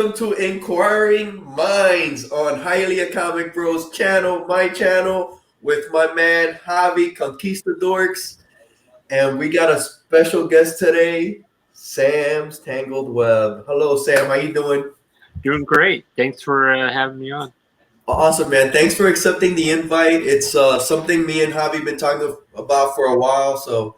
Welcome to Inquiring Minds on Hialeah Comic Bro's channel, my channel, with my man Javi, Conquistadorks. And we got a special guest today, Sam's Tangled Web. Hello, Sam. How you doing? Doing great. Thanks for having me on. Awesome, man. Thanks for accepting the invite. It's something me and Javi been talking about for a while, so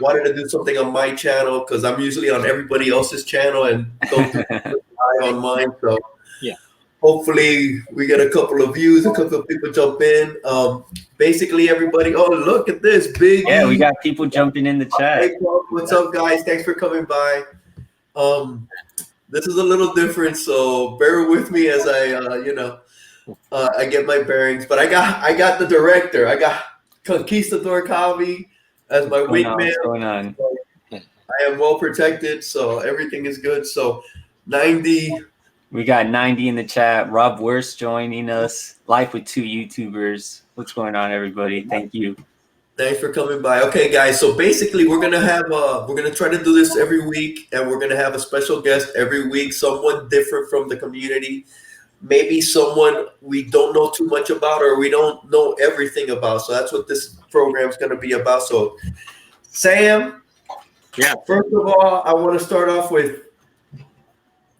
wanted to do something on my channel because I'm usually on everybody else's channel and don't do on mine. So Yeah. hopefully we get a couple of views, a couple of people jump in. Basically, everybody. Oh, look at this, Big. Yeah, we got people jumping in the chat. Hey, what's up, guys? Thanks for coming by. This is a little different, so bear with me as I get my bearings. But I got the director. I got Conquistador Javi as my wingman. What's going on? I am well protected, so everything is good. So 90. We got 90 in the chat. Rob Wurst joining us. Live with two YouTubers. What's going on, everybody? Thank you. Thanks for coming by. Okay, guys. So basically, we're gonna try to do this every week, and we're gonna have a special guest every week, someone different from the community, maybe someone we don't know too much about or we don't know everything about. So that's what this program is gonna be about. So, Sam. Yeah. First of all, I want to start off with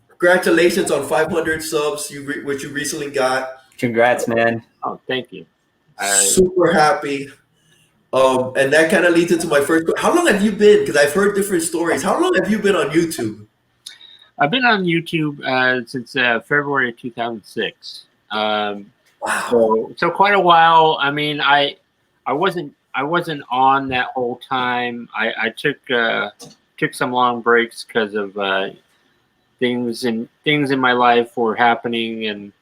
congratulations on 500 subs, which you recently got. Congrats, man. Oh, thank you. Super happy. And that kind of leads into my first. How long have you been? Because I've heard different stories. How long have you been on YouTube? I've been on YouTube since February of 2006. Wow. So quite a while. I mean, I wasn't on that whole time. I took some long breaks because of things in my life were happening, and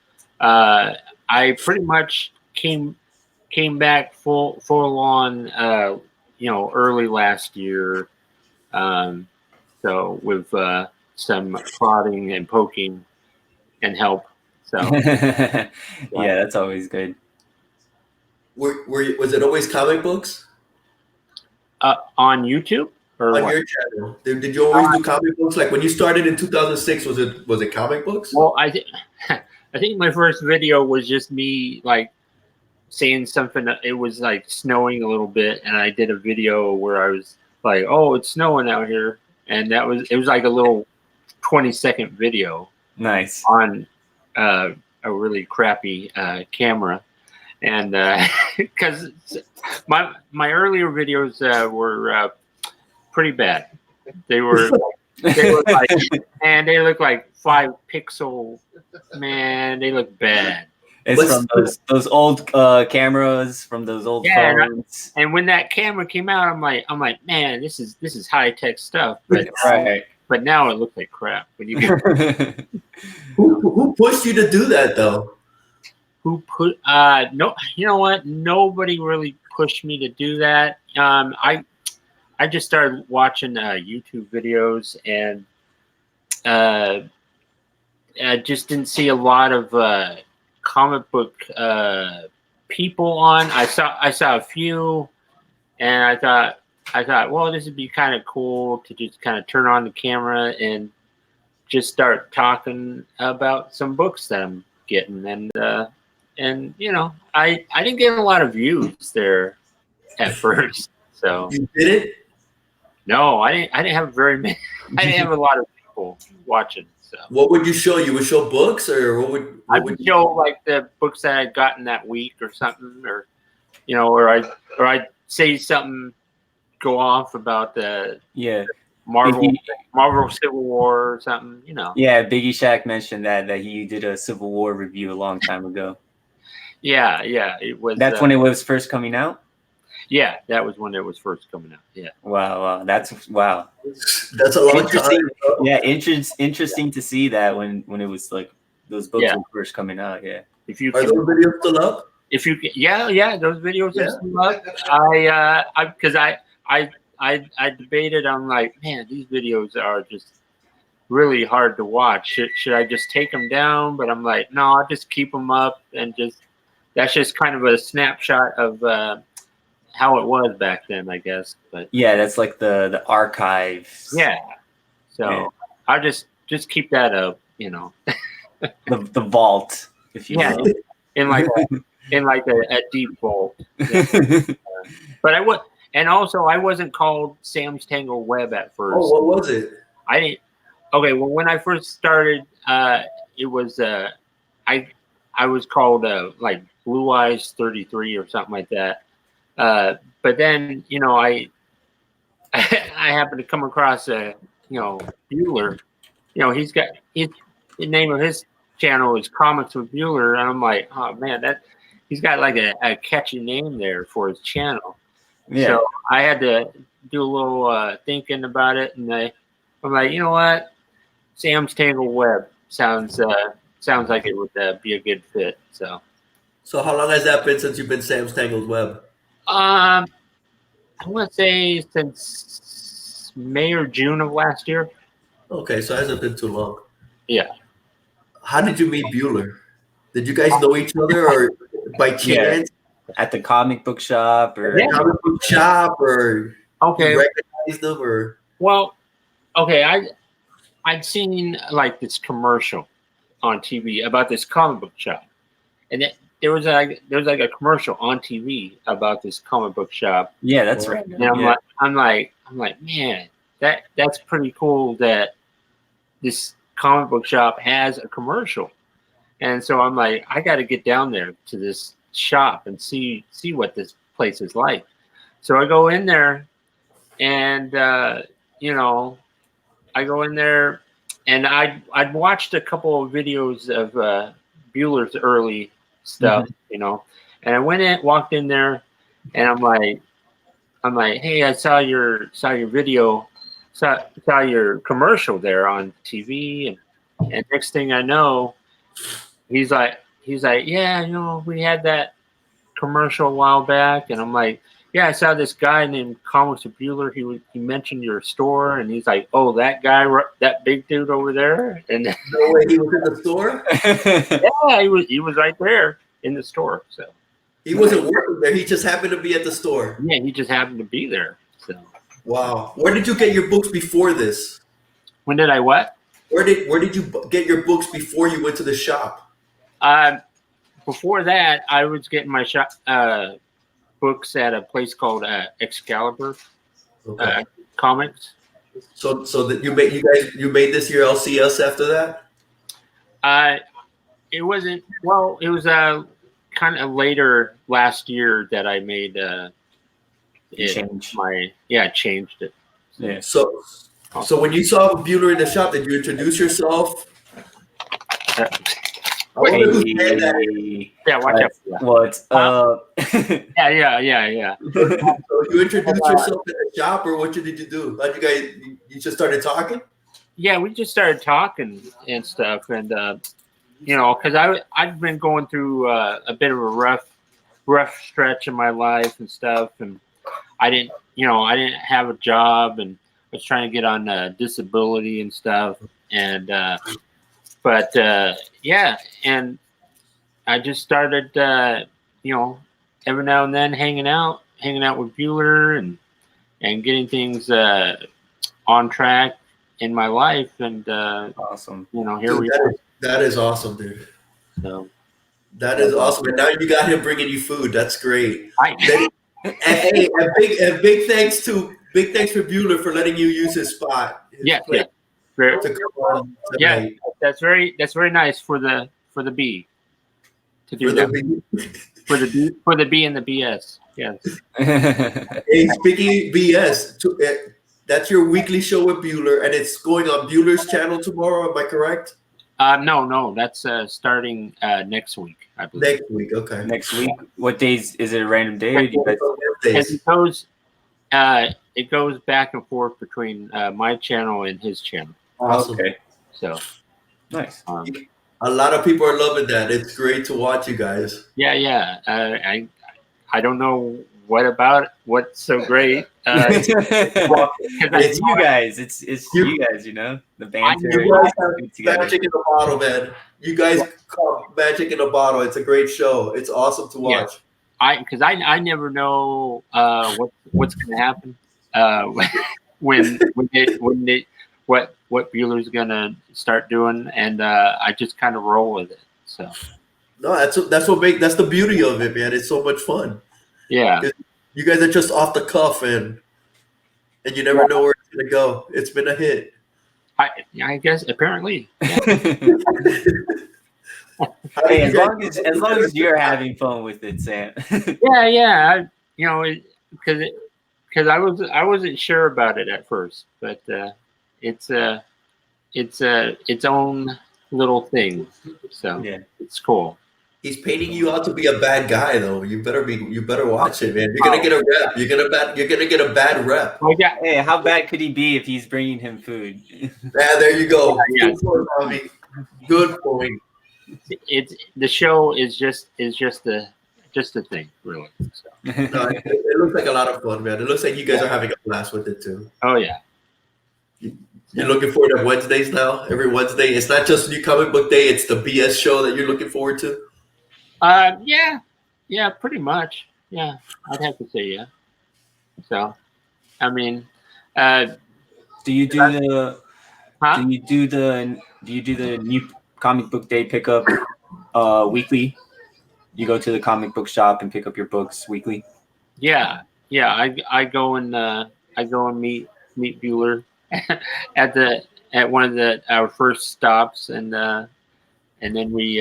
I pretty much came back full on early last year. So with some prodding and poking and help. So yeah, that's always good. Was it always comic books? On YouTube or on what? your channel? Did you always do comic books? Like when you started in 2006, was it comic books? Well, I think my first video was just me like saying something. It was like snowing a little bit, and I did a video where I was like, "Oh, it's snowing out here," and it was like a little 20-second video. Nice. On a really crappy camera, and because my earlier videos were pretty bad. They were like, man, they look like 5 pixel. Man, they look bad. It's from those old cameras, from those old phones. And when that camera came out, I'm like, man, this is high tech stuff. But right. But now it looks like crap. When you get who pushed you to do that though? Who put no? You know what? Nobody really pushed me to do that. I just started watching YouTube videos, and I just didn't see a lot of comic book people on. I saw a few, and I thought, well, this would be kind of cool to just kind of turn on the camera and just start talking about some books that I'm getting, and I didn't get a lot of views there at first. So you did it? No, I didn't have very many. I didn't have a lot of people watching. So what would you show? You would show books, or I would show like the books that I'd gotten that week or something, or or I'd say something, go off about the Marvel Civil War or something, Yeah, Biggie Shaq mentioned that he did a Civil War review a long time ago. Yeah, it was. That's when it was first coming out. Yeah, that was when it was first coming out. Yeah. Wow, that's a long time. Yeah, interesting to see that when it was like those books were first coming out. Yeah. Are those videos still up? If you yeah, those videos are still up. Because I debated. I'm like, man, these videos are just really hard to watch. Should I just take them down? But I'm like, no, I'll just keep them up, and that's just kind of a snapshot of how it was back then, I guess. But yeah, that's like the archives. Yeah. So I'll just keep that up, you know, the vault, if you yeah, will. in like a deep vault. Yeah. But I would, and also I wasn't called Sam's Tangled Web at first. Oh, what was it? I didn't. Okay, well, when I first started, it was I was called like Blue Eyes 33 or something like that. But then I I happened to come across Bueller. The name of his channel is Comics with Bueller, and I'm like, oh man, that he's got like a catchy name there for his channel. Yeah. So I had to do a little thinking about it, and I'm like, you know what, Sam's Tangled Web sounds like it would be a good fit. So how long has that been since you've been Sam's Tangled Web? I want to say since May or June of last year. Okay, so it hasn't been too long. Yeah. How did you meet Bueller? Did you guys know each other, or by chance? At the comic book shop, or Comic book shop, or Okay. you recognized them, or Well, okay, I'd seen like this commercial on TV about this comic book shop, and there was like a commercial on TV about this comic book shop. Yeah, that's right. And I'm like, man, that's pretty cool that this comic book shop has a commercial. And so I'm like, I got to get down there to this shop and see what this place is like. So I go in there, and I go in there, and I'd watched a couple of videos of Bueller's early stuff, and I walked in there, and I'm like, hey, I saw your video, saw your commercial there on TV, and next thing I know, he's like, yeah, we had that commercial a while back, and I'm like, yeah, I saw this guy named Comics with Bueller. He mentioned your store, and he's like, oh, that guy, that big dude over there, and no way, he was in the store. yeah, he was right there in the store. So he wasn't working there; he just happened to be at the store. Yeah, he just happened to be there. So wow, where did you get your books before this? When did I what? Where did you get your books before you went to the shop? Before that, I was getting my books at a place called Excalibur Comics. So that you made this your LCS after that? It wasn't. Well, it was kind of later last year that I made changed it. Yeah. So when you saw Bueller in the shop, did you introduce yourself? Yeah, watch out. What's up? Yeah. So you introduced yourself at the shop, or what did you do? Like you just started talking? Yeah, we just started talking and stuff, and because I've been going through a bit of a rough stretch in my life and stuff, and I didn't have a job, and I was trying to get on disability and stuff, and and I just started every now and then hanging out with Bueller and getting things on track in my life, and awesome. Here we are. That is awesome, dude. So that is awesome, and now you got him bringing you food. That's great. And big thanks for Bueller for letting you use his spot. That's very nice for the B to do that. For the B and the BS. Yes. Hey, speaking of BS, that's your weekly show with Bueller, and it's going on Bueller's channel tomorrow. Am I correct? No, that's starting next week, I believe. Next week, okay. Next week. What days? Is it a random day? Or do you guys... It goes back and forth between my channel and his channel. Awesome. Okay. So nice. A lot of people are loving that. It's great to watch you guys. Yeah. I don't know what's so great. It's you guys. It's you guys. The banter. You guys have magic in a bottle, man. You guys call magic in a bottle. It's a great show. It's awesome to watch. Because I never know what's going to happen when what Bueller's gonna start doing, and I just kind of roll with it. So No, that's the beauty of it, man. It's so much fun. yeah, 'Cause you guys are just off the cuff and you never know where it's gonna go. It's been a hit. I guess apparently. Yeah. Hey, as long as you're having fun with it, Sam. Yeah. Because I wasn't sure about it at first, but it's its own little thing, so Yeah. it's cool. He's painting you out to be a bad guy, though. You better watch it, man. You're gonna get a rep. You're gonna get a bad rep. Hey, how bad could he be if he's bringing him food? Yeah, there you go. Yeah. Good point, Javi. Good point. It's the show is just a thing, really. So. No, it looks like a lot of fun, man. It looks like you guys are having a blast with it too. Oh yeah. You're looking forward to Wednesdays now. Every Wednesday, it's not just New Comic Book Day; it's the BS show that you're looking forward to. Yeah, pretty much. Yeah, I'd have to say yeah. So, I mean, do you do the New Comic Book Day pickup weekly? You go to the comic book shop and pick up your books weekly? Yeah. I go and meet Bueller at one of our first stops, and then we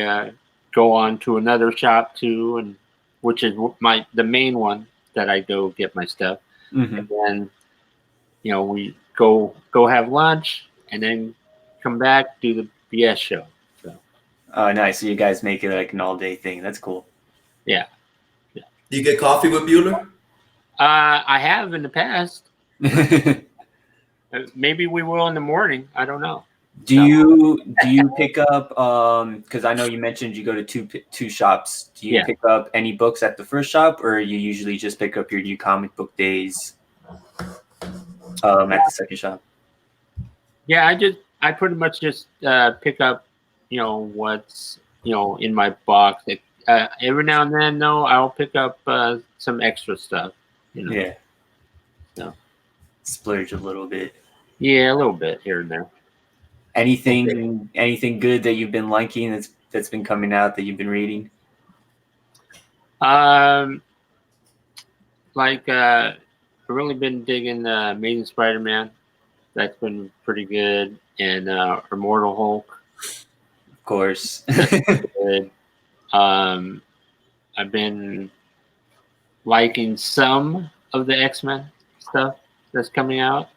go on to another shop too, and which is the main one that I go get my stuff, and then we go have lunch, and then come back, do the BS show. So. Oh, nice! So you guys make it like an all-day thing. That's cool. Yeah. Do you get coffee with Bueller? I have in the past. Maybe we will in the morning. I don't know. Do you pick up? Because I know you mentioned you go to two shops. Do you pick up any books at the first shop, or you usually just pick up your New Comic Book Days at the second shop? Yeah, I pretty much just pick up, what's in my box. Every now and then, though, I'll pick up some extra stuff. Yeah. So splurge a little bit. Yeah, a little bit here and there. Anything good that you've been liking that's been coming out that you've been reading? I've really been digging Amazing Spider-Man. That's been pretty good, and Immortal Hulk. Of course. Good. I've been liking some of the X-Men stuff that's coming out.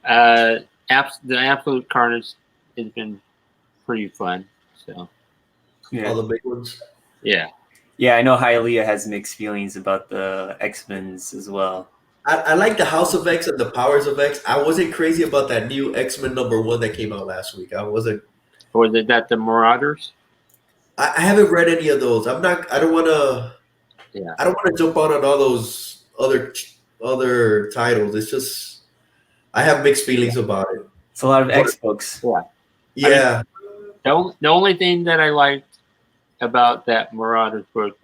The Absolute Carnage has been pretty fun. So, all the big ones. Yeah. Yeah, I know Hialeah has mixed feelings about the X-Men's as well. I like the House of X and the Powers of X. I wasn't crazy about that new X-Men #1 that came out last week. I wasn't. Or is that the Marauders? I haven't read any of those. I don't want to. Yeah. I don't want to jump on all those other titles. It's just I have mixed feelings about it. It's a lot of X books. Yeah. Yeah. I mean, the only thing that I liked about that Marauders book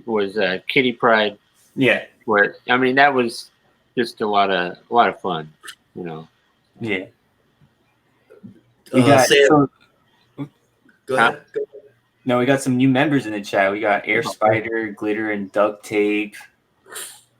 was Kitty Pryde. Yeah. Where that was just a lot of fun, Yeah. We got Sam. Go ahead. No, we got some new members in the chat. We got Air Spider, Glitter, and Duct Tape.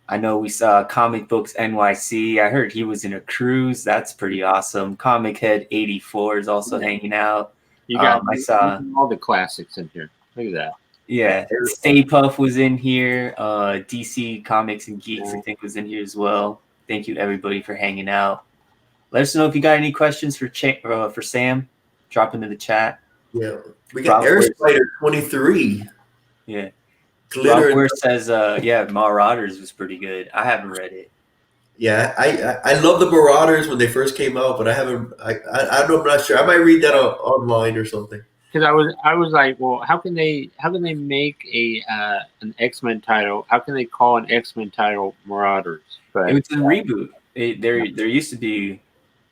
I know we saw Comic Books NYC. I heard he was in a cruise. That's pretty awesome. Comic Head 84 is also hanging out. You got I saw all the classics in here. Look at that. Yeah, Stay Puff was in here. DC Comics and Geeks, I think, was in here as well. Thank you, everybody, for hanging out. Let us know if you got any questions for Sam. Drop into the chat. Yeah, we got Air Spider 23. Yeah, Glitter. Rob says, Marauders was pretty good. I haven't read it. Yeah, I love the Marauders when they first came out, but I haven't. I I'm not sure. I might read that online or something. Because I was like, well, how can they make an X-Men title? How can they call an X-Men title Marauders? But it was a reboot. There used to be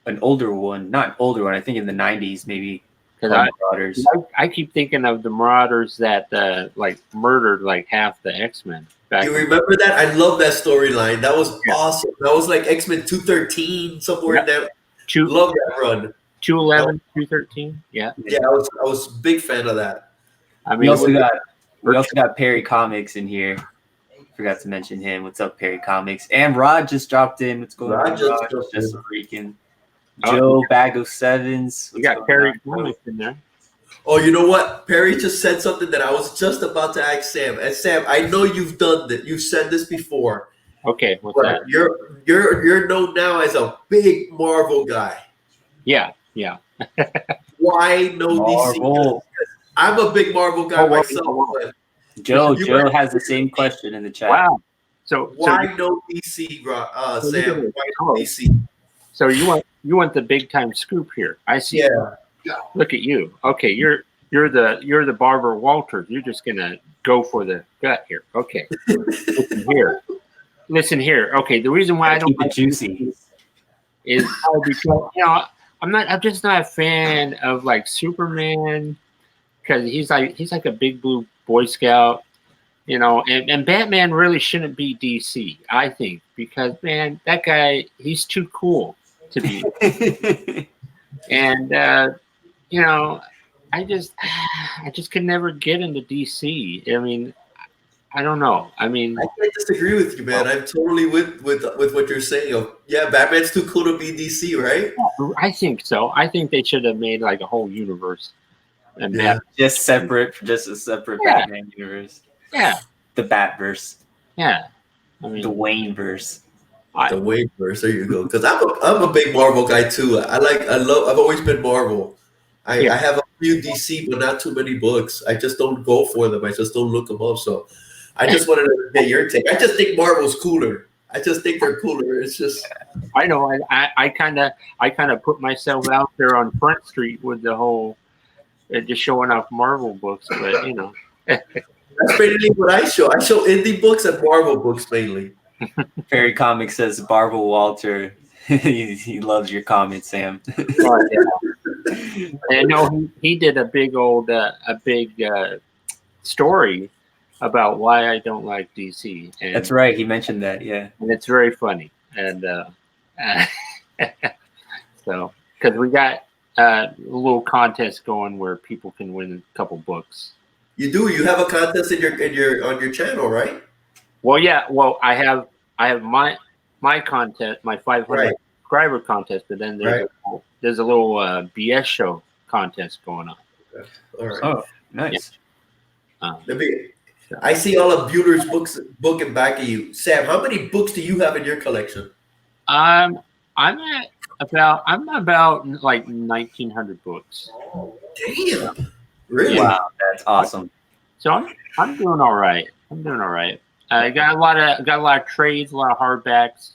an older one, not older one. I think in the 90s maybe. Marauders. I keep thinking of the Marauders that murdered half the X-Men. You remember that? I love that storyline. That was awesome. That was like X-Men 213, somewhere in there. Love that run. 211, 213. Yeah. Yeah, I was a big fan of that. I mean, we also got Perry Comics in here. Forgot to mention him. What's up, Perry Comics? And Rod just dropped in. What's going on? Rod just freaking. Joe Bag of Sevens. We got Perry Comics in there. Oh, you know what? Perry just said something that I was just about to ask Sam. And Sam, I know you've done that. You've said this before. Okay, what's that? You're known now as a big Marvel guy. Yeah. Why no DC? I'm a big Marvel guy myself. Joe has the same question in the chat. Wow. So why no DC, Sam? Why no DC? So you want the big time scoop here? I see. Yeah. Look at you. Okay, you're the Barbara Walters. You're just gonna go for the gut here. Okay. Listen here. Okay, the reason why I don't like juicy is because I'm just not a fan of like Superman, because he's like a big blue Boy Scout, and Batman really shouldn't be DC, I think, because man, that guy, he's too cool to be. And I just could never get into DC. I mean, I don't know. I mean, I can't disagree with you, man. I'm totally with what you're saying. Yeah, Batman's too cool to be DC, right? I think so. I think they should have made like a whole universe, and just a separate Batman universe. Yeah, the Batverse. Yeah, I mean the Wayneverse. The Wayneverse. There you go. Because I'm a big Marvel guy too. I've always been Marvel. I have a few DC, but not too many books. I just don't go for them. I just don't look them up. So I just wanted to get your take. I just think Marvel's cooler. I just think they're cooler. It's just. I know. I kind of put myself out there on Front Street with the whole just showing off Marvel books, but That's mainly what I show. I show indie books and Marvel books mainly. Perry Comics says Barbara Walter. he loves your comments, Sam. Oh, yeah. And no, he did a big story about why I don't like DC. And, that's right. He mentioned that. Yeah, and it's very funny. And so because we got a little contest going where people can win a couple books. You do. You have a contest on your channel, right? Well, yeah. Well, I have my contest, my 500 subscriber contest, but then there's a little BS show contest going on. All right. Oh, nice. I see all of Bueller's book in back of you. Sam, how many books do you have in your collection? I'm about like 1,900 books. Oh, damn! Really? Wow, that's awesome. So I'm doing all right. I got a lot of trades, a lot of hardbacks.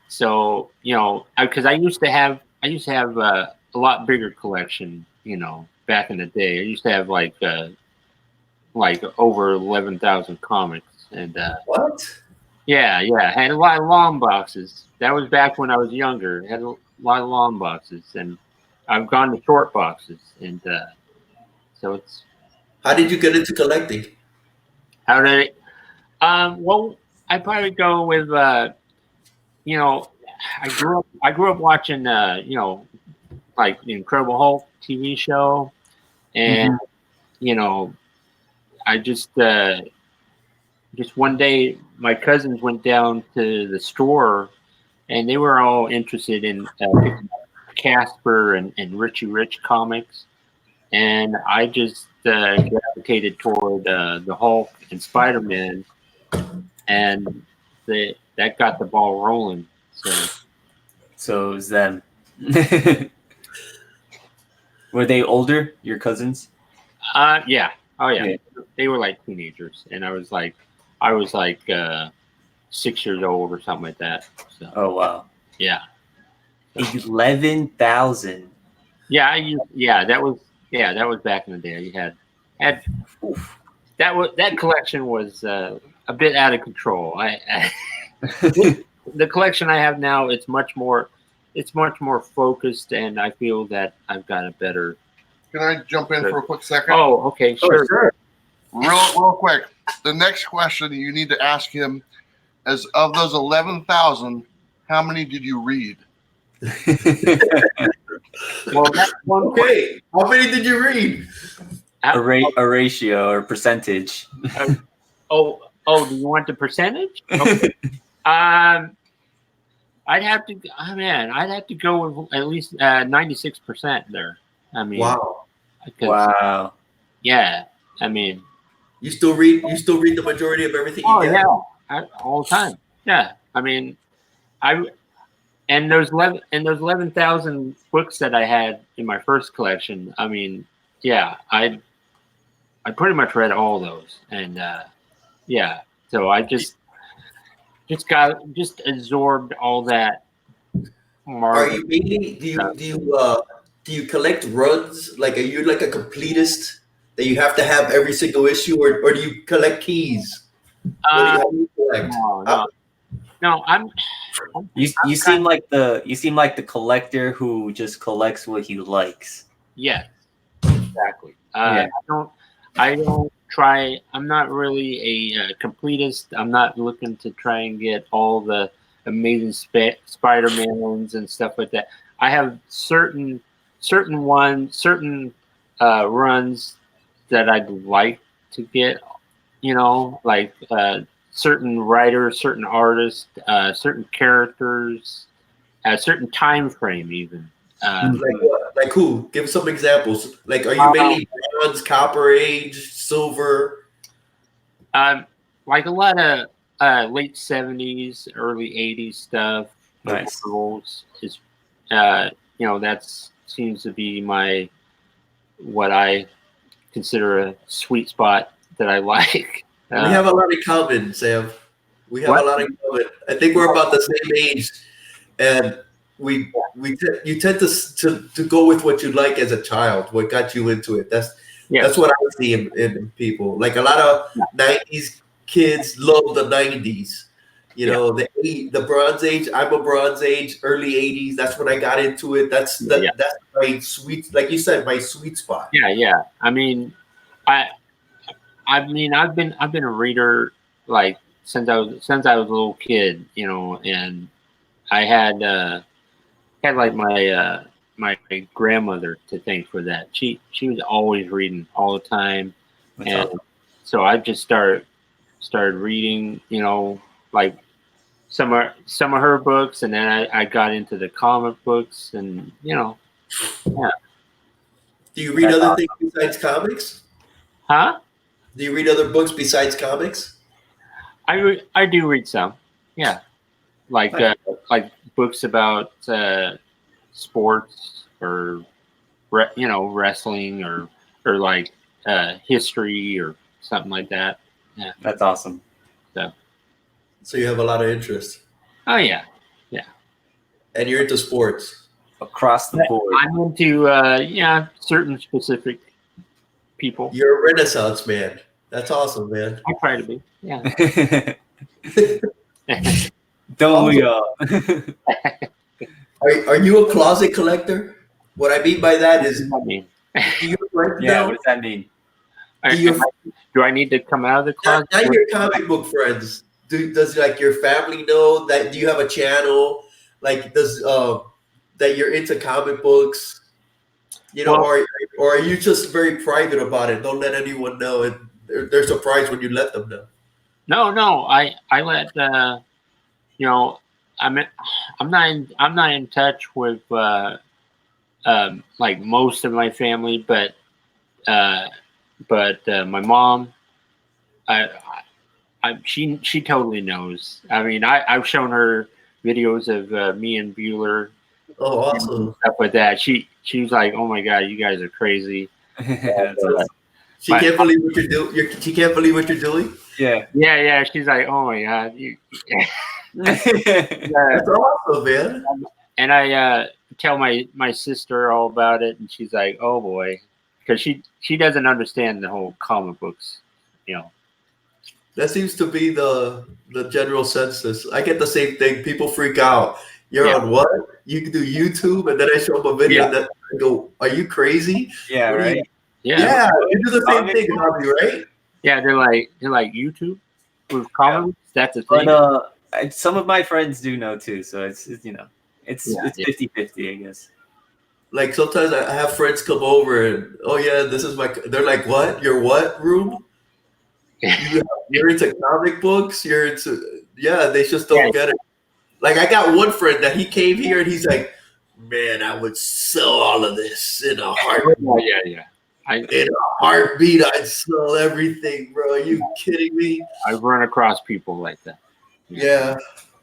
So because I used to have a lot bigger collection. Back in the day, I used to have like over 11,000 comics, and what? Yeah, I had a lot of long boxes. That was back when I was younger. I had a lot of long boxes, and I've gone to short boxes, and so it's. How did you get into collecting? How did I? Well, I probably go with I grew up watching like the Incredible Hulk TV show, and I just one day my cousins went down to the store, and they were all interested in Casper and Richie Rich comics, and I just gravitated toward the Hulk and Spider-Man, and that got the ball rolling. So it was them. Were they older, your cousins? Yeah. Oh yeah. They were like teenagers, and I was like 6 years old or something like that. So, oh wow. Yeah. 11,000. Yeah. That was back in the day. You had that collection was a bit out of control. The collection I have now, it's much more focused, and I feel that I've got a better. Can I jump in for a quick second? Oh, okay, sure. Real quick. The next question you need to ask him is: of those 11,000, how many did you read? Well, that's one Okay, how many did you read? A ratio or percentage. Oh, do you want the percentage? Okay. I'd have to. Oh, man, I'd have to go with at least 96% there. I mean, Wow. Wow. Yeah, I mean, You still read the majority of everything you get? all the time. Yeah, I mean, those 11,000 books that I had in my first collection. I mean, yeah, I pretty much read all those, and yeah, so I just absorbed all that. Are you mainly do you collect runs? Like, are you like a completist that you have to have every single issue, or do you collect keys? How do you collect? No, You seem like the collector who just collects what he likes. Yeah, exactly. Yeah. I don't try. I'm not really a completist. I'm not looking to try and get all the amazing Spider-Mans and stuff like that. I have certain runs that I'd like to get. Like certain writers, certain artists, certain characters, a certain time frame, even. Like what? Like who? Give some examples. Like, are you mainly bronze, copper age, silver? Like a lot of late 70s, early 80s stuff. Nice. Is that seems to be what I consider a sweet spot that I like. We have a lot in common, Sam. We have a lot in common. I think we're about the same age, and you tend to go with what you like as a child. What got you into it? That's what I see in people. Like a lot of '90s kids love the '90s. The Bronze Age. I'm a Bronze Age, early '80s. That's when I got into it. That's my sweet, like you said, my sweet spot. Yeah. I mean, I've been a reader like since I was a little kid, and I had like my grandmother to thank for that. She was always reading all the time, so I just started reading, like some of her books, and then I got into the comic books, and yeah. Do you read other things besides comics? Huh? Do you read other books besides comics? I do read some, yeah, like books about sports or wrestling or like history or something like that. Yeah, that's awesome. So you have a lot of interest. Oh yeah. And you're into sports across the board. I'm into certain specific people. You're a Renaissance man. That's awesome, man. I try to be. Yeah. Don't we all? Are you a closet collector? What I mean by that is, what does that mean? Do I need to come out of the closet? Not your comic book friends. Does like your family know that? Do you have a channel? Like, does that you're into comic books? Or are you just very private about it? Don't let anyone know, and they're surprised when you let them know. No. I let I'm not in touch with like most of my family, but my mom, she totally knows. I mean, I've shown her videos of me and Bueller. Oh, awesome! Stuff like that. She was like, "Oh my god, you guys are crazy." She can't believe what you're doing. She can't believe what you're doing. Yeah. She's like, "Oh my god, That's awesome, man." And I tell my sister all about it, and she's like, "Oh boy," because she doesn't understand the whole comic books, That seems to be the general census. I get the same thing. People freak out. You're on what? You can do YouTube, and then I show them a video, and then I go, "Are you crazy?" Yeah, right. You do the same thing, Javi, right? Yeah, they're like YouTube with comics. That's a thing. But some of my friends do know too, so it's it's 50-50, I guess. Like sometimes I have friends come over and oh yeah, this is my. They're like, what? Your what room? You're into comic books. You're into They just don't get it. Like I got one friend that he came here and he's like, man, I would sell all of this in a heartbeat. Yeah. In a heartbeat, I'd sell everything, bro. Are you kidding me? I've run across people like that. Yeah,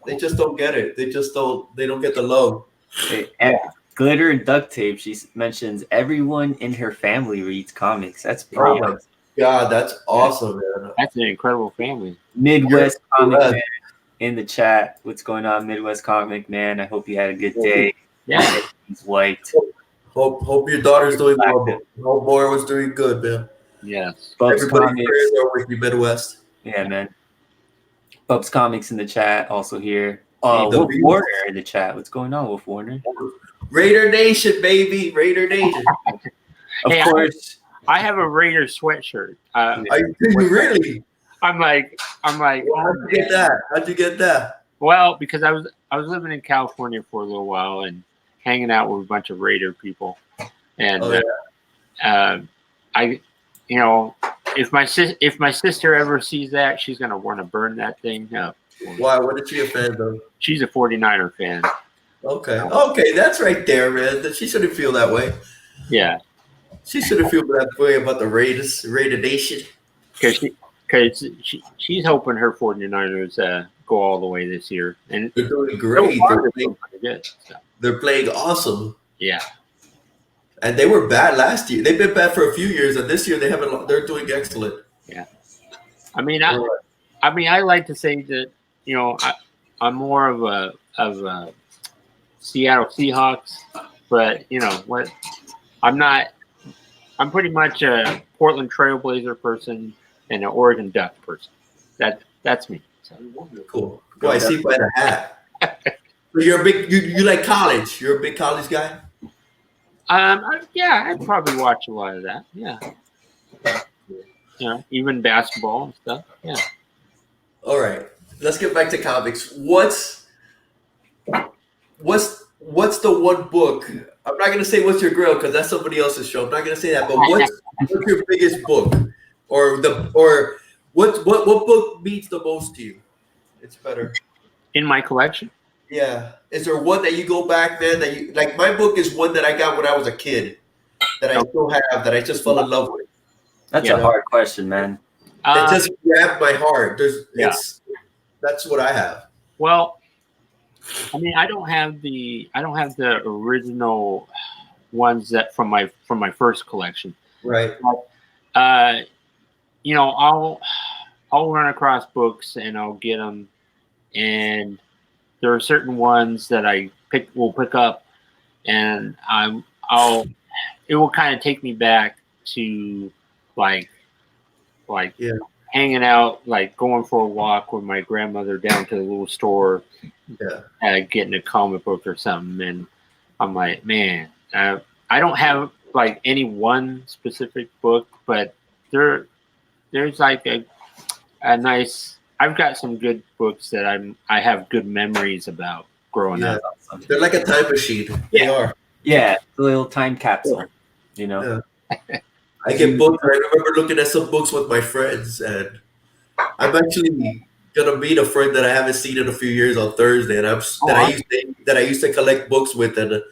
they just don't get it. They don't get the love. Glitter and duct tape. She mentions everyone in her family reads comics. That's pretty awesome. God, that's awesome, man. That's an incredible family. Midwest Comic Man in the chat. What's going on, Midwest Comic Man? I hope you had a good day. Yeah, he's white. Hope your daughter's doing well. Hope Moira was doing good, man. Yes. Bubs Everybody's Comics. prayers are with you, Midwest. Yeah, man. Bubs Comics in the chat, also here. Wolf Warner in the chat. What's going on, Wolf Warner? Raider Nation, baby. Raider Nation. Of course. I have a Raider sweatshirt. Do you really? I'm like. Well, how'd you get that? Well, because I was living in California for a little while and hanging out with a bunch of Raider people, and if my sister ever sees that, she's gonna want to burn that thing up. Why? What is she a fan of? She's a 49er fan. Okay, that's right there, man. She shouldn't feel that way. Yeah. She shouldn't feel that way about the Raider Nation. Because she's hoping her 49ers go all the way this year. And they're doing great. They're playing awesome. Yeah. And they were bad last year. They've been bad for a few years, and this year they're doing excellent. Yeah. I like to say that, I'm more of a Seattle Seahawks, but you know what? I'm pretty much a Portland Trailblazer person and an Oregon Duck person. That's me. So. Cool. I see by the hat. So you're a big you like college. You're a big college guy? Yeah, I'd probably watch a lot of that. Yeah. Even basketball and stuff. Yeah. All right. Let's get back to comics. What's the one book? I'm not gonna say what's your grill because that's somebody else's show. I'm not gonna say that, but what's your biggest book? Or what book means the most to you? It's better. In my collection? Yeah. Is there one that you go back, man, that you like? My book is one that I got when I was a kid that I still have that I just fell in love with. That's a hard question, man. It just grabbed my heart. That's what I have. Well, I don't have the original ones that from my first collection. Right. But, I'll run across books and I'll get them, and there are certain ones that I will pick up, and it will kind of take me back to like hanging out, like going for a walk with my grandmother down to the little store, getting a comic book or something, and I'm like, man, I don't have like any one specific book, but there's like a nice. I've got some good books that I have good memories about growing up. They're like a time machine. They are. Yeah, a little time capsule. Yeah. I get books. I remember looking at some books with my friends, and I'm actually gonna meet a friend that I haven't seen in a few years on Thursday, and I used to collect books with, and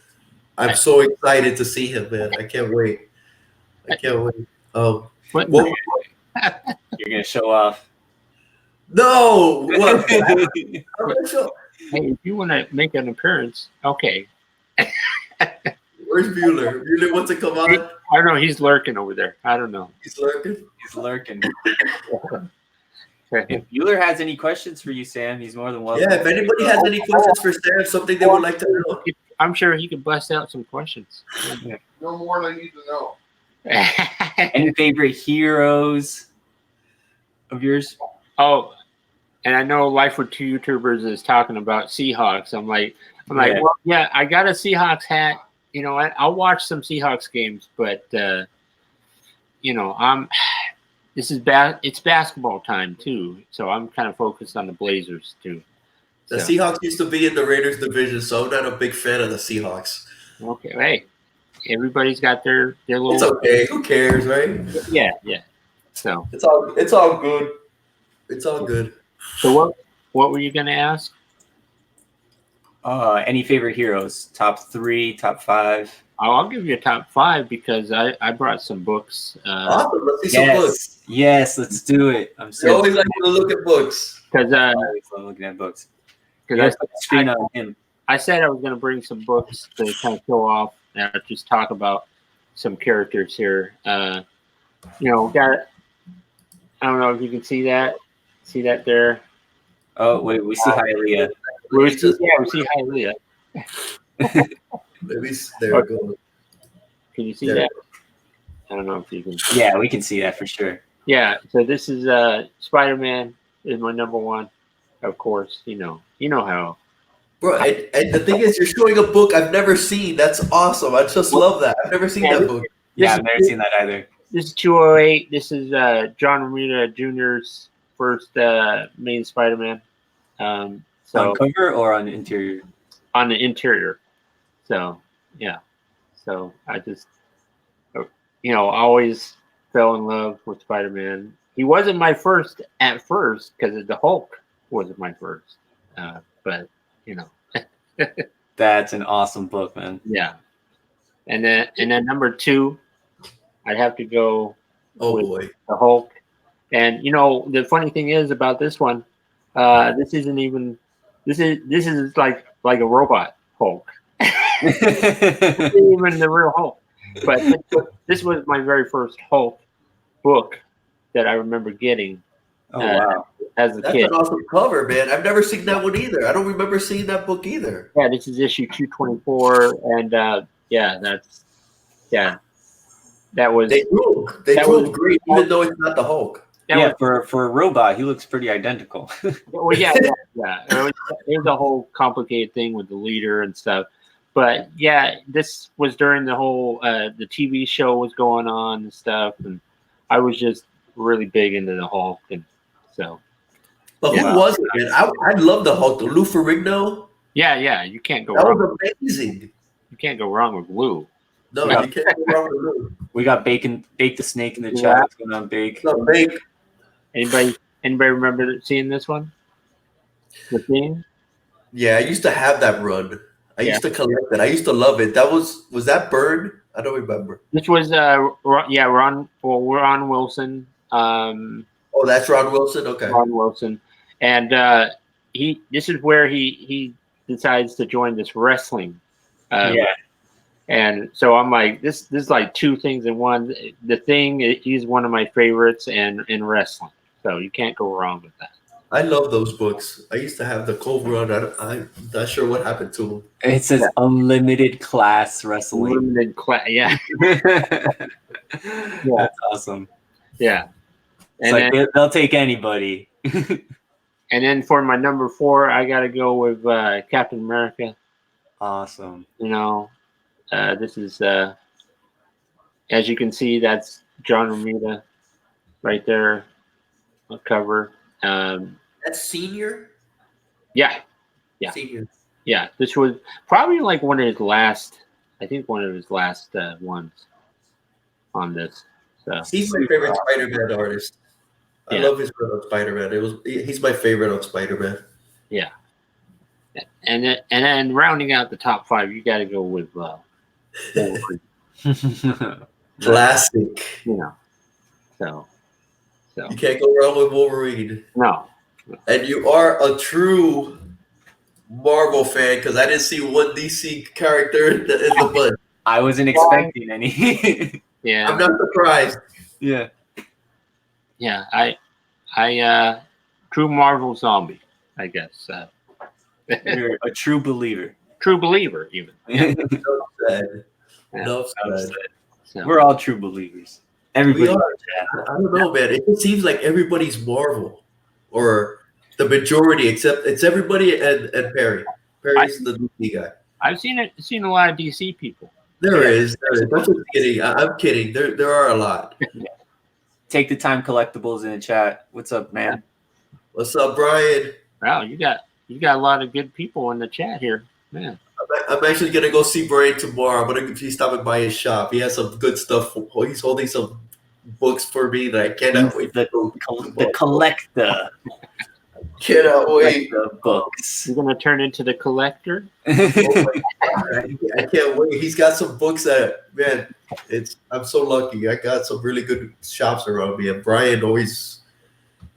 I'm so excited to see him, man. I can't wait. Oh, you're gonna show off. No, what? Hey, if you want to make an appearance, okay. Where's Bueller? Bueller wants to come on? I don't know. He's lurking over there. I don't know. He's lurking? He's lurking. If Bueller has any questions for you, Sam, he's more than welcome. Yeah, if anybody has any questions for Sam, something they would like to know. I'm sure he could bust out some questions. No more than I need to know. Any favorite heroes of yours? Oh, and I know Life with Two YouTubers is talking about Seahawks. I'm like, well, yeah, I got a Seahawks hat. I'll watch some Seahawks games, but it's basketball time too, so I'm kind of focused on the Blazers too. The So, Seahawks used to be in the Raiders division, so I'm not a big fan of the Seahawks. okay, hey, everybody's got their little. It's okay. Who cares, right? Yeah. So It's all good. It's all good. So what were you gonna ask? Any favorite heroes? Top 3, top 5? Oh, I'll give you a top 5 because I brought some books. Awesome. Let's see some books. Yes, let's do it. I'm You so always like to look at books. Because I always love looking at books. because Screen on him. I said I was gonna bring some books to kind of show off and just talk about some characters here. Got. I don't know if you can see that. See that there? Oh wait, we see Hialeah. We see Hialeah. Maybe there we go. Can you see There. that? I don't know if you can. Yeah, we can see that for sure. Yeah. So this is Spider-Man is my number 1, of course. You know how. Bro, and the thing is, you're showing a book I've never seen. That's awesome. I just love that. I've never seen that book. Yeah, I've never seen that either. This is 208. This is John Romita Jr.'s first main Spider-Man. So On cover or on the interior? on the interior. So yeah. So I just always fell in love with Spider-Man. He wasn't my first at first because the Hulk wasn't my first. But That's an awesome book, man. yeah. And then number 2, I'd have to go Oh with boy. the Hulk. And the funny thing is about this one, this isn't even this is like a robot Hulk. This isn't even the real Hulk. But this was my very first Hulk book that I remember getting Oh wow. as a That's kid. an awesome cover, man. I've never seen that one either. I don't remember seeing that book either. Yeah, this is issue 224, and that was They drew him great, even though it's not the Hulk. Yeah, for a robot, he looks pretty identical. Well, yeah. There's a whole complicated thing with the leader and stuff, but yeah, this was during the whole the TV show was going on and stuff, and I was just really big into the Hulk, and so But who was it, man? I love the Hulk. The Lou Ferrigno. yeah, you can't go That wrong. was amazing. You can't go wrong with Lou. No, Yeah. you can't go wrong with Lou. We got Bake the Snake in the Yeah. chat. What's going on, Bake? No, Bake. Anybody remember seeing this one? The theme? Yeah, I used to have that run. I used to collect it. I used to love it. Was that Bird? I don't remember. This was Ron Wilson. Oh, that's Ron Wilson. Okay. Ron Wilson, and this is where he decides to join this wrestling. And so I'm like, this is like 2 things in one. The Thing, he's one of my favorites, and in wrestling, so you can't go wrong with that. I love those books. I used to have the Cove Run. I'm not sure what happened to them. It says unlimited class wrestling. Limited class, yeah, That's awesome. yeah. It's And like they'll take anybody. and then for my number 4, I got to go with Captain America. Awesome. This is as you can see, that's John Romita right there on cover. That's Senior? Yeah. Senior. Yeah, this was probably like one of his last ones on this. So He's my favorite Spider-Man artist. I Yeah. love his run on Spider-Man. He's my favorite on Spider-Man. yeah, and then rounding out the top 5, you got to go with Wolverine, Classic. So You can't go wrong with Wolverine. no, And you are a true Marvel fan because I didn't see one DC character in the bunch. I wasn't expecting any. yeah, I'm not surprised. Yeah. yeah. I true Marvel zombie, I guess. You're a true believer. True believer, even. No said. Yeah. No said. So, We're all true believers. Everybody. We are. I don't know, man. It just seems like everybody's Marvel, or the majority, except it's everybody and Perry. Perry's the DC guy. I've seen a lot of DC people. There is. That's just kidding. I'm kidding. There are a lot. Take the Time Collectibles in the chat. What's up, man? What's up, Brian? Wow, you got a lot of good people in the chat here, man. I'm actually gonna go see Brian tomorrow. I'm gonna be stopping by his shop. He has some good stuff. He's holding some books for me that I cannot wait. The collector. Cannot wait. The books. You're gonna turn into the collector. Oh my God, I can't wait. He's got some books that, man, I'm so lucky. I got some really good shops around me, and Brian always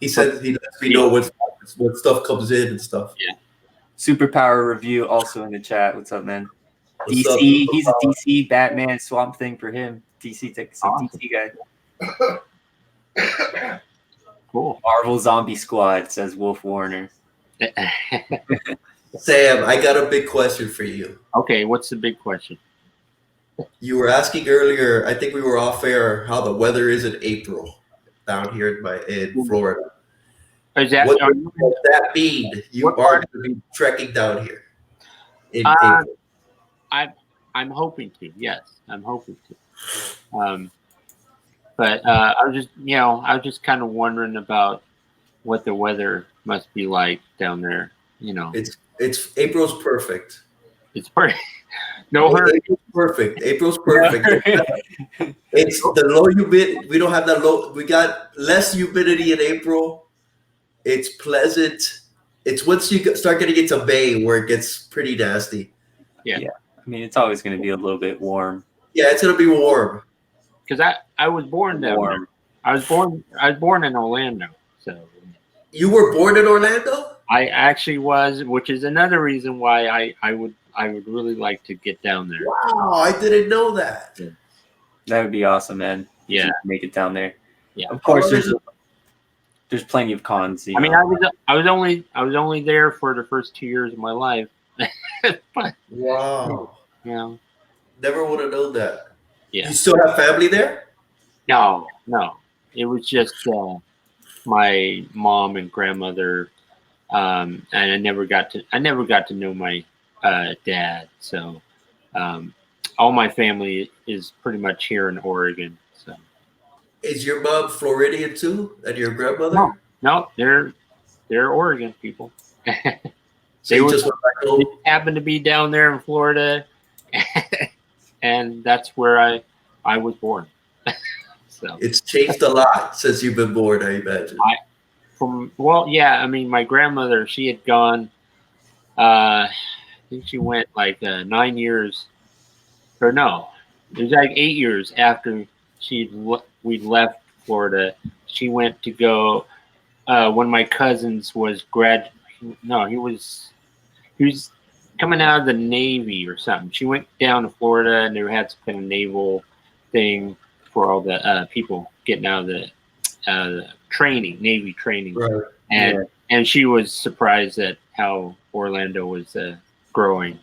he says he lets me know what stuff comes in and stuff. Yeah. Superpower review also in the chat. What's up, man? What's DC. up? He's a DC Batman Swamp Thing for him. DC DC guy. Cool. Marvel Zombie Squad, says Wolf Warner. Sam, I got a big question for you. Okay, what's the big question? You were asking earlier, I think we were off air, how the weather is in April down here in Florida. Is that, What does that mean? You are going to be trekking down here in April. I'm hoping to. Yes, I'm hoping to. But I was just kind of wondering about what the weather must be like down there. It's April's perfect. It's pretty. No hurry. April's perfect. April's perfect. It's the low humidity. We don't have that low. We got less humidity in April. It's pleasant. It's once you start getting into May where it gets pretty nasty. Yeah. I mean, it's always going to be a little bit warm. Yeah, it's gonna be warm. Because I was born down there. I was born in Orlando. So you were born in Orlando? I actually was, which is another reason why I would really like to get down there. Wow, I didn't know that. That would be awesome, man. Yeah, make it down there. Yeah, of course. There's plenty of cons. I mean, I was only there for the first 2 years of my life. But, wow. Never would have known that. Yeah. You still have family there? No. It was just my mom and grandmother, and I never got to know my dad. So all my family is pretty much here in Oregon. So is your mom Floridian too, and your grandmother? No, they're Oregon people. So they just happened to be down there in Florida, and that's where I was born. So it's changed a lot since you've been born, I imagine. I mean, my grandmother, she had gone. I think she went like 9 years, or no, it was like 8 years after we left Florida. She went to go. One of my cousins was he was coming out of the Navy or something. She went down to Florida, and they had some kind of naval thing for all the people getting out of the training, Navy training. Right. And she was surprised at how Orlando was growing.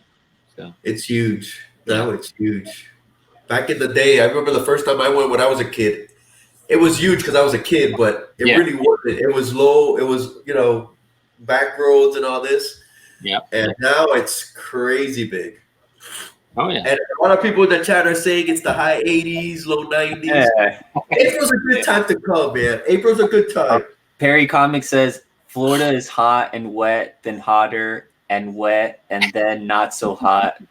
So it's huge. Now it's huge. Back in the day, I remember the first time I went when I was a kid. It was huge because I was a kid, but it really wasn't. It was low. It was, back roads and all this. Yeah. And now it's crazy big. Oh, yeah. And a lot of people in the chat are saying it's the high 80s, low 90s. Yeah. April's a good time to come, man. April's a good time. Perry Comics says Florida is hot and wet, then hotter and wet, and then not so hot,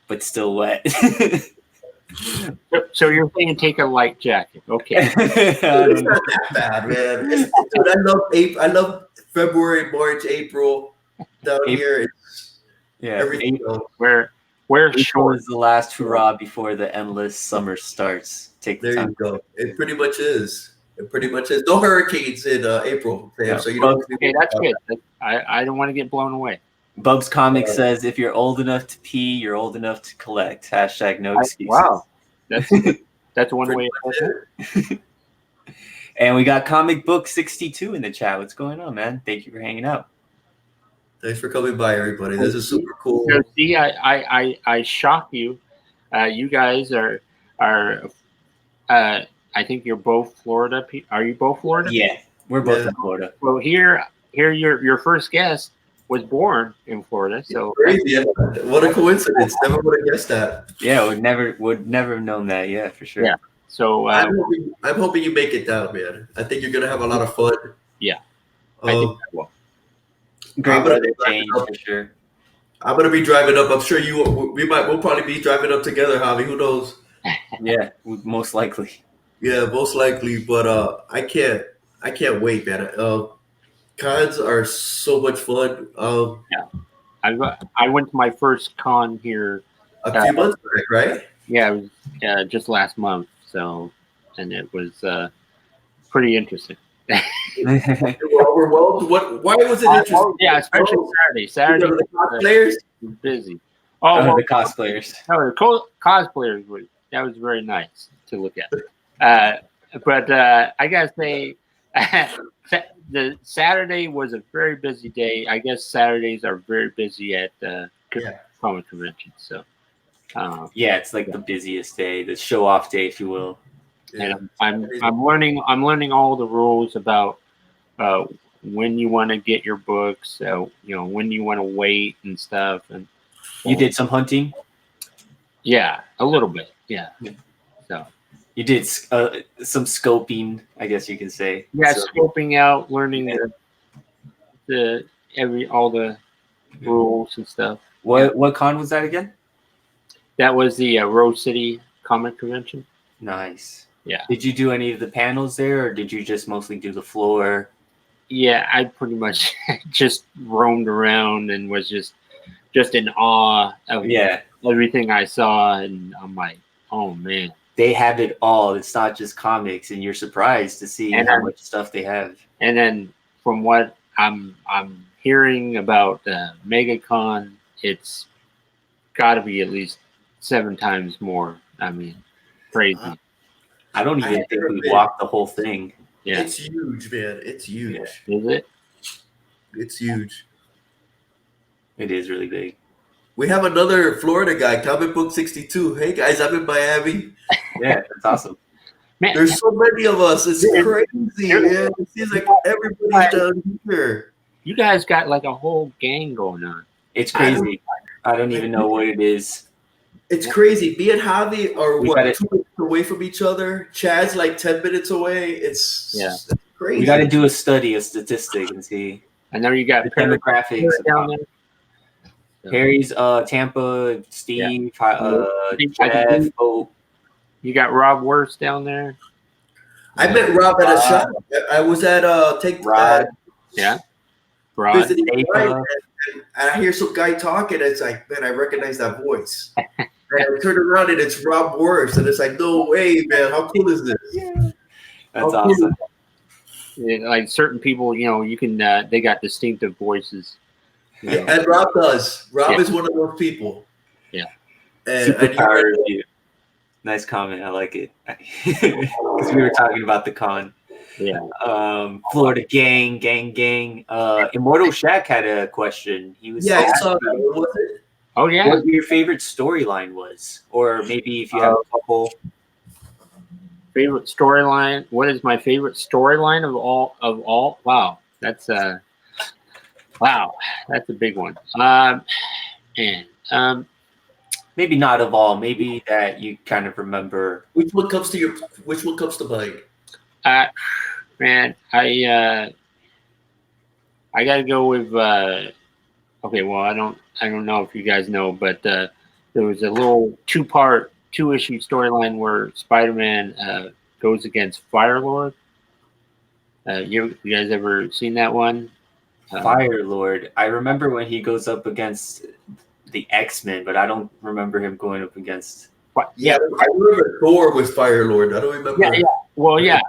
but still wet. So you're saying take a light jacket. Okay. It's not that bad, man. Dude, I love February, March, April. Down here, everything goes. Where April is the last hurrah before the endless summer starts. There you go. It pretty much is. No hurricanes in April, Sam. So you don't. Okay, that's good. I don't want to get blown away. Bubs Comics says if you're old enough to pee, you're old enough to collect. # no excuses. Wow, that's one way. And we got Comic Book 62 in the chat. What's going on, man? Thank you for hanging out. Thanks for coming by, everybody. This is super cool. So, see, I shock you. You guys are. I think you're both Florida. Are you both Florida? Yeah, we're both in Florida. Well, here, your first guest was born in Florida. So crazy! What a coincidence! Never would have guessed that. Yeah, would never have known that. Yeah, for sure. Yeah. So I'm hoping you make it down, man. I think you're gonna have a lot of fun. yeah, I think Um, I will. Great I'm gonna weather be driving change up. for sure. I'm gonna be driving up. I'm sure you. We'll probably be driving up together, Javi. Who knows? Yeah, most likely. Yeah, most likely. But I can't wait, man. Cons are so much fun. Yeah, I went to my first con here. A few months back, right? Yeah, it was just last month. So, and it was pretty interesting. You were overwhelmed. What? Why was it interesting? Yeah, especially Saturday. Saturday Because of the was cosplayers. busy. Oh, well, The cosplayers. no, the cosplayers were that was very nice to look at. But I gotta say, the Saturday was a very busy day. I guess Saturdays are very busy at Yeah. comic conventions. So, Yeah, it's like the busiest day, the show off day, if you will. Yeah. and I'm learning all the rules about when you want to get your books, when you want to wait and stuff, and You did some hunting. yeah, a little bit, yeah. Yeah. So You did some scoping, I guess you can say. yeah, So, scoping out, learning all the rules and stuff. what con was that again? That was the Rose City Comic Convention. Nice. Yeah. Did you do any of the panels there, or did you just mostly do the floor? Yeah, I pretty much just roamed around and was just in awe of everything I saw, and I'm like, oh man. They have it all. It's not just comics, and you're surprised to see how much stuff they have. And then from what I'm hearing about MegaCon, it's got to be at least 7 times more. I mean, crazy. I don't even think we walked the whole thing. Yeah, It's huge, man. It's huge. Yeah. Is it? It's huge. It is really big. We have another Florida guy, Comic Book 62. Hey guys, I'm in Miami. Yeah, that's awesome. Man, There's so many of us. It's crazy, man. It seems like everybody's down here. You guys got like a whole gang going on. It's crazy. I don't even know what it is. It's crazy. Me and Javi are We gotta- 2 minutes away from each other. Chad's like 10 minutes away. It's crazy. We got to do a study, a statistic, and see. I know you got The demographics down there. Harry's Tampa, Steve, Jeff, Hope. You got Rob Worst down there. I met Rob at a shop. I was at Rod. Rod. visiting and I hear some guy talking. It's like, man, I recognize that voice. And I turn around and it's Rob Worst, and it's like, no way, man. How cool is this? That's awesome. Yeah, like certain people, you can they got distinctive voices. And Rob does. Rob is one of those people. Yeah. Superpower review. Nice comment. I like it. Because we were talking about the con. Yeah. Florida gang. Immortal Shaq had a question. He was I saw that. What was it? Oh yeah. What your favorite storyline was, or maybe if you have a couple. Favorite storyline? What is my favorite storyline of all? Wow, that's a big one. Maybe not of all. Maybe that you kind of remember. Which one comes to mind? Man, I gotta go with. Okay, well, I don't know if you guys know, but there was a little 2-issue storyline where Spider-Man goes against Firelord. You guys ever seen that one? Firelord. I remember when he goes up against the X-Men, but I don't remember him going up against. Yeah, I remember Thor was Firelord. I don't remember. Yeah. Well, yeah,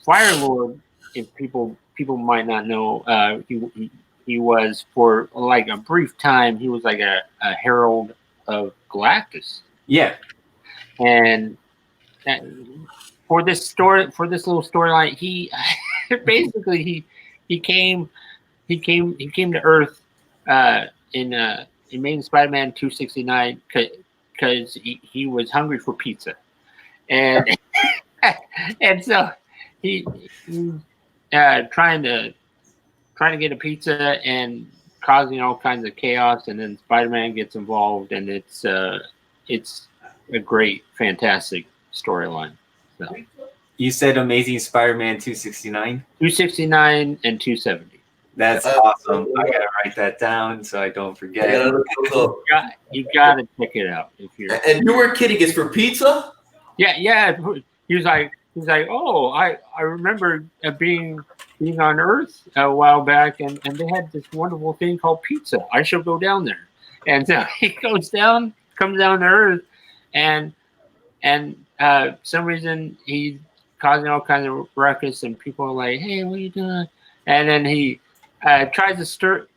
Firelord. If people might not know, he was for like a brief time. He was like a herald of Galactus. Yeah. And for this little storyline, he basically he came to Earth in Amazing Spider-Man 269 because he was hungry for pizza, and and so he trying to get a pizza and causing all kinds of chaos, and then Spider-Man gets involved, and it's a great, fantastic storyline. So You said Amazing Spider-Man 269? 269 and 270. That's awesome. I gotta write that down so I don't I forget. gotta look up. You gotta check it out if you're. And you were kidding. It's for pizza? Yeah. He was like, oh, I remember being on Earth a while back, and they had this wonderful thing called pizza. I shall go down there. And so he comes down to Earth, and some reason he's causing all kinds of ruckus, and people are like, hey, what are you doing? And then he tries to start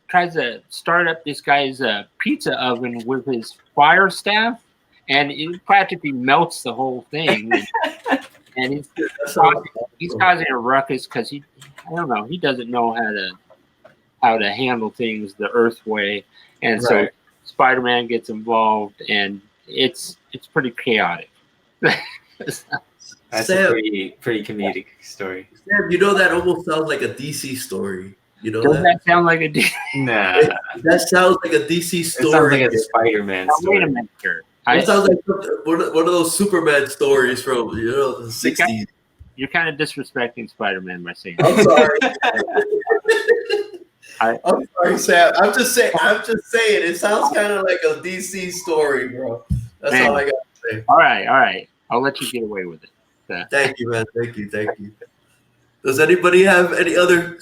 up this guy's pizza oven with his fire staff, and it practically melts the whole thing. And he's causing a ruckus because I don't know, he doesn't know how to handle things the Earth way, and so Spider-Man gets involved, and it's pretty chaotic. That's Sam, a pretty comedic story. Sam, you know that almost sounds like a DC story. You know Doesn't that sound like a Nah. That sounds like a DC It story. sounds like a Spider-Man Now, story. wait a minute here. It sounds like one of those Superman stories from the 60s. You're kind of disrespecting Spider-Man by saying I'm sorry. I'm sorry, Sam. I'm just saying. It sounds kind of like a DC story, bro. That's all I got to say. All right. I'll let you get away with it. Thank you, man. Thank you. Does anybody have any other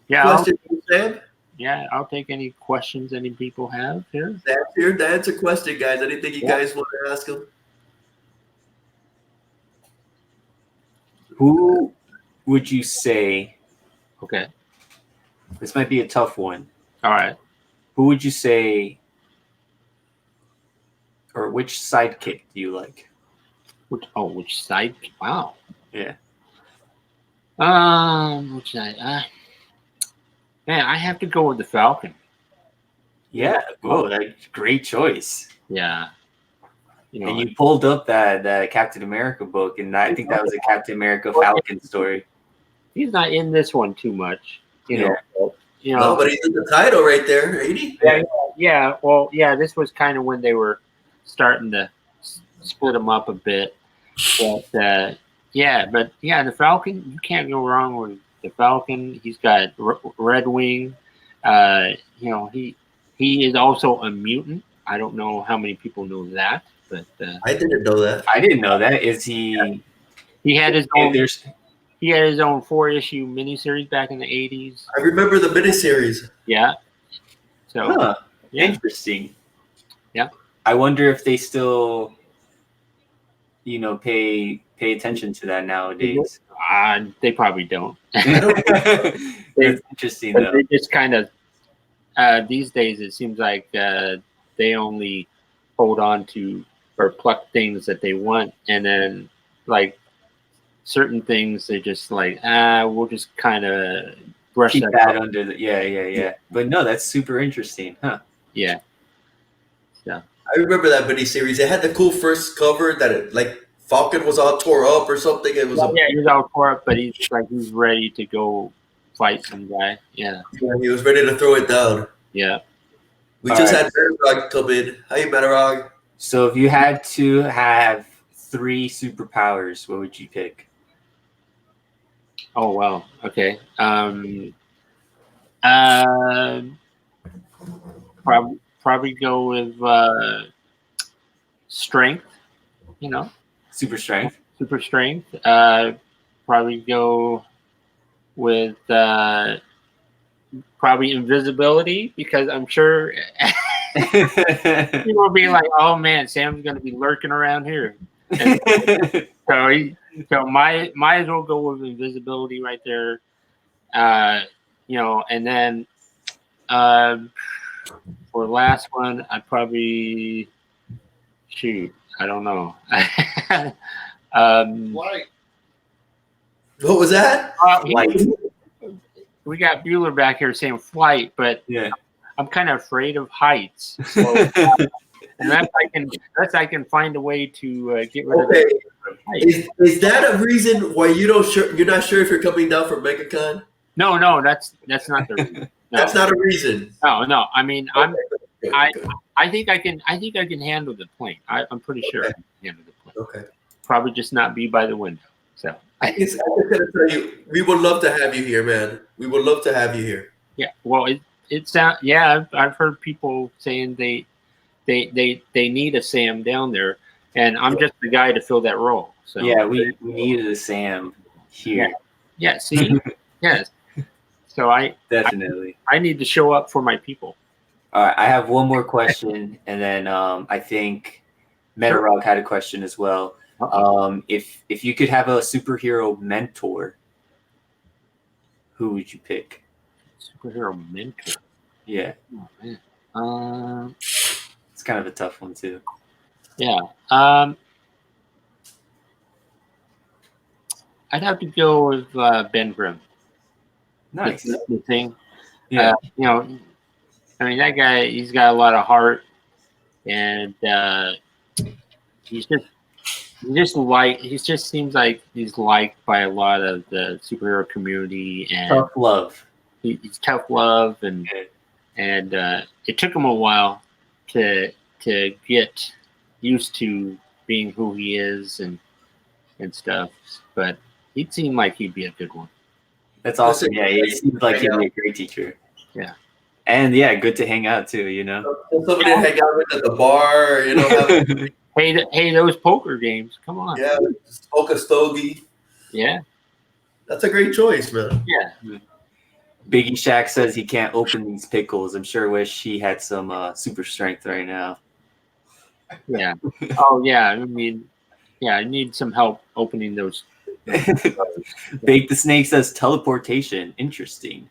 questions for Sam? Yeah, I'll take any questions any people have here. Sam's here to answer question, guys. Anything you guys want to ask him? Who would you say? Okay. This might be a tough one. All right. Who would you say, or which sidekick do you like? Which side? Wow. Yeah. Which side? Man, I have to go with the Falcon. Yeah. Oh, that's a great choice. Yeah. And you pulled up that Captain America book, and I think that was a Captain America Falcon story. He's not in this one too much, you know. No, but he's in the title right there, ain't he? Yeah. Well, yeah. This was kind of when they were starting to split them up a bit, but the Falcon. You can't go wrong with the Falcon. He's got Red Wing. He is also a mutant. I don't know how many people know that, but I didn't know that. I didn't know that. Is he? He had his own. He had his own 4-issue miniseries back in the 80s. I remember the miniseries. Yeah. So interesting. Yeah. I wonder if they still, pay attention to that nowadays. They probably don't. It's interesting though. They just kind of these days it seems like they only hold on to or pluck things that they want, and then like certain things they just like we'll just kind of brush Keep that under the yeah. But no, that's super interesting, huh? Yeah. So I remember that miniseries. It had the cool first cover that Falcon was all tore up or something. It was he was all tore up, but he's ready to go fight some guy. Yeah. He was ready to throw it down. Yeah. We just had Matarog come in. Hi, Matarog. So if you had to have 3 superpowers, what would you pick? Oh wow. Okay. Probably go with strength. Super strength. Super strength. Probably go with probably invisibility, because I'm sure people will be like, "Oh man, Sam's going to be lurking around here." And so might as well go with invisibility right there. And then for the last one, I'd probably I don't know. Light. What was that? Light. We got Bueller back here saying flight, but I'm kind of afraid of heights. So, unless I can find a way to get rid of height. Is that a reason why you're not sure if you're coming down from MegaCon? No, that's not the reason. No. That's not a reason. No. I mean, I think I can handle the plane. I'm pretty sure I can handle the plane. Okay. probably just not be by the window. So I just gotta tell you, we would love to have you here, man. We would love to have you here. yeah, well, it sound yeah. I've heard people saying they need a Sam down there, and I'm just the guy to fill that role. So Yeah, we needed a Sam here. yeah. See, yes. So Definitely. I need to show up for my people. All right, I have one more question, and then I think Metarog had a question as well. If you could have a superhero mentor, who would you pick? Superhero mentor. Yeah, Oh, man. it's kind of a tough one too. Yeah. I'd have to go with Ben Grimm. Nice. The thing. Yeah. You know, I mean, that guy, he's got a lot of heart, and he just seems like he's liked by a lot of the superhero community, and Tough love. He's tough love, and it took him a while to get used to being who he is and stuff, but he'd seem like he'd be a good one. That's awesome. Yeah, he seems like he'd be a great teacher. Yeah. And yeah, good to hang out too, you know. Somebody to hang out with at the bar, you know. Hey, those poker games. Come on. Yeah, smoke a stogie. Yeah. That's a great choice, man. Yeah. Biggie Shack says he can't open these pickles. I'm sure wish he had some super strength right now. Yeah. Oh yeah. I mean, yeah, I need some help opening those. Bake the Snake says teleportation. Interesting.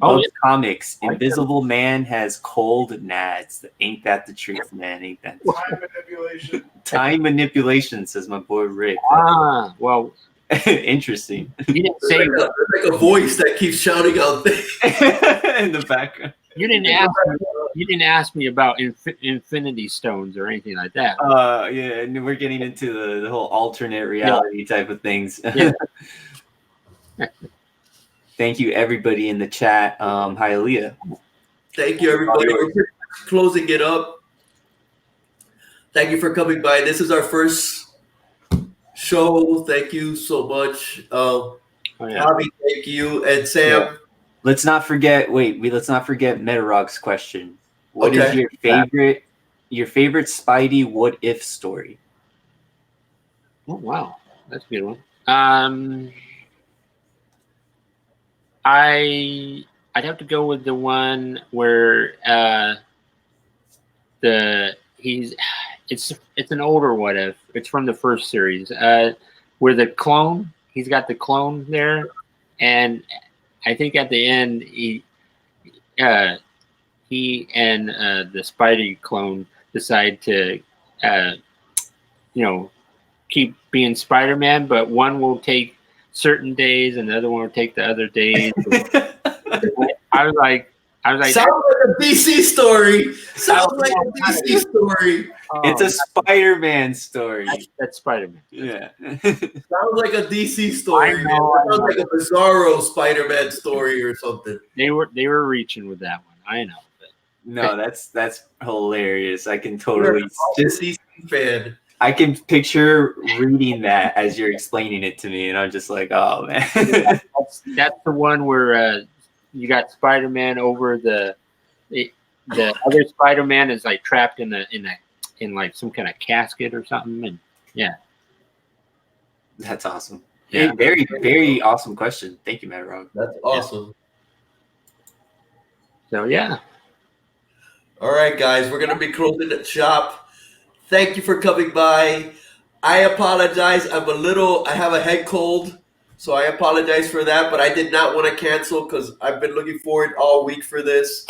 Oh, yeah. Comics. Invisible Man has cold nads. Ain't that the truth, man? Ain't that the Time manipulation. time manipulation, says my boy Rick. Well, interesting. you didn't say There's like a voice that keeps shouting out things in the background. you didn't ask me about Infinity Stones or anything like that. Yeah, and we're getting into the whole alternate reality type of things. Yeah. Thank you, everybody in the chat. Hialeah. Thank you, everybody. We're closing it up. Thank you for coming by. This is our first show. Thank you so much. Javi, thank you. And Sam. Yeah. Let's not forget Metarog's question. What is your favorite Spidey what if story? Oh wow, that's a good one. I'd have to go with the one where it's an older what if. It's from the first series. Where the clone, he's got the clone there, and I think at the end he and the Spidey clone decide to keep being Spider-Man, but one will take certain days and the other one will take the other days. I was like, sounds like a DC story. Sounds like a DC story. It's a Spider-Man story. That's Spider-Man. Yeah. Sounds like a DC story. I know. Sounds like a Bizarro Spider-Man story or something. They were reaching with that one. I know. But. No, that's hilarious. I can totally just DC fan. I can picture reading that as you're explaining it to me, and I'm just like, oh man. That's the one where you got Spider-Man over the other Spider-Man is like trapped in like some kind of casket or something, and yeah. That's awesome. Yeah. Very, very awesome question. Thank you, Metarog. That's awesome. So yeah. All right, guys, we're gonna be closing the shop. Thank you for coming by. I apologize. I have a head cold, so I apologize for that, but I did not want to cancel because I've been looking forward all week for this.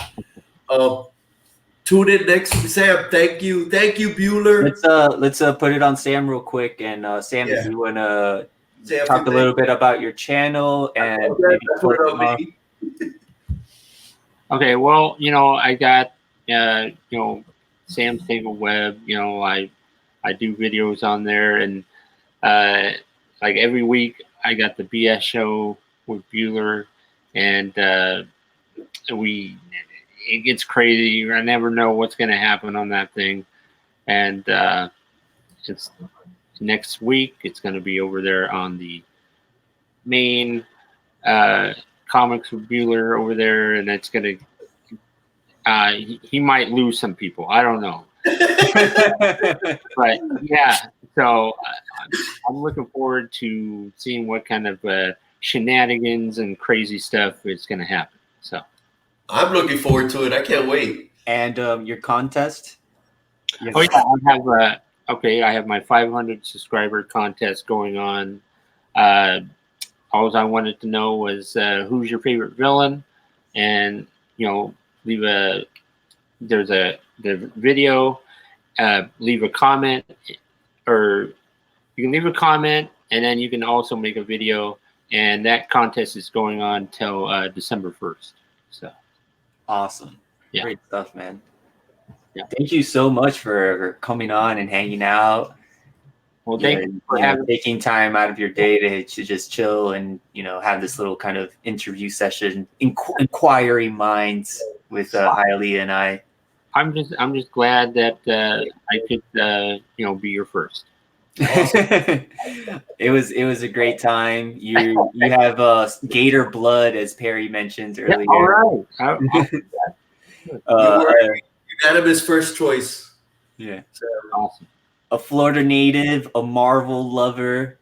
Tune in next week. Sam, thank you. Thank you, Bueller. Let's put it on Sam real quick. And Sam, if you want to talk a little bit about your channel and that's what it'll be. Okay, well, I got Sam's Tangled Web. I do videos on there, and like every week I got the BS show with Bueller, and it gets crazy. I never know what's going to happen on that thing, and next week. It's going to be over there on the main comics reviewer over there, and it's going to. He might lose some people. I don't know. But yeah, so I'm looking forward to seeing what kind of shenanigans and crazy stuff is going to happen. So I'm looking forward to it. I can't wait. And your contest? oh yeah, I have my 500 subscriber contest going on. All I wanted to know was who's your favorite villain, and leave the video. Leave a comment, or you can leave a comment, and then you can also make a video. And that contest is going on till December 1st. So awesome. Yeah. Great stuff, man. Yeah. Thank you so much for coming on and hanging out. Well, thank you for taking time out of your day to just chill and have this little kind of interview session, inquiring minds with Hialeah and I. I'm just glad that I could be your first. Awesome. It was a great time. You have gator blood, as Perry mentioned earlier. Yeah, all right. You were unanimous first choice. Yeah. So, awesome. A Florida native, a Marvel lover,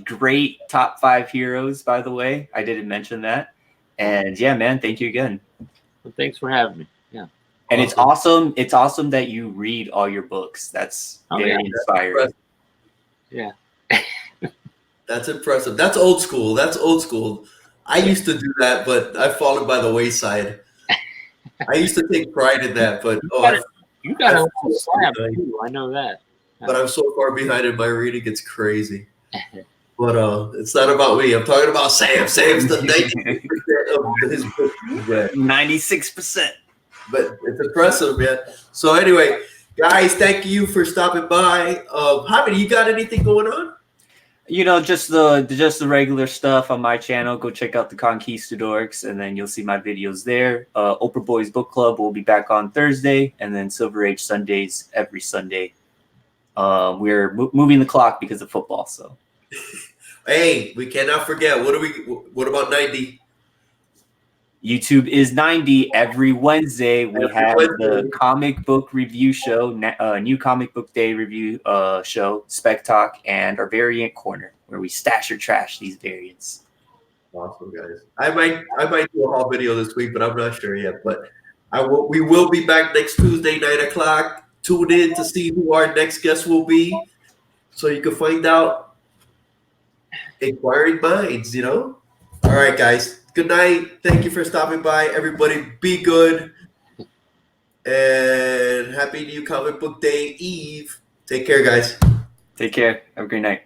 great top 5 heroes, by the way. I didn't mention that. And yeah, man, thank you again. Well, thanks for having me. Yeah. And awesome. It's awesome that you read all your books. That's very inspiring. Yeah. That's impressive. That's old school. I used to do that, but I've fallen by the wayside. I used to take pride in that, but you got a slab too. I know that. But I'm so far behind in my reading, it's crazy. But it's not about me. I'm talking about Sam. Sam's the 96% of his book. 96%. But it's impressive, man. So anyway, guys, thank you for stopping by. Javi, you got anything going on? Just the regular stuff on my channel. Go check out the Conquistadorks, and then you'll see my videos there. Oprah Boys Book Club will be back on Thursday, and then Silver Age Sundays every Sunday. We're moving the clock because of football. So, hey, we cannot forget. What about 90? YouTube is 90 every Wednesday. We have the comic book review show, new comic book day review show, Spec Talk, and our variant corner where we stash or trash these variants. Awesome, guys. I might do a haul video this week, but I'm not sure yet. But we will be back next Tuesday, 9:00. Tune in to see who our next guest will be, so you can find out. Inquiring minds, All right, guys. Good night. Thank you for stopping by. Everybody be good. And happy new comic book day eve. Take care, guys. Take care. Have a great night.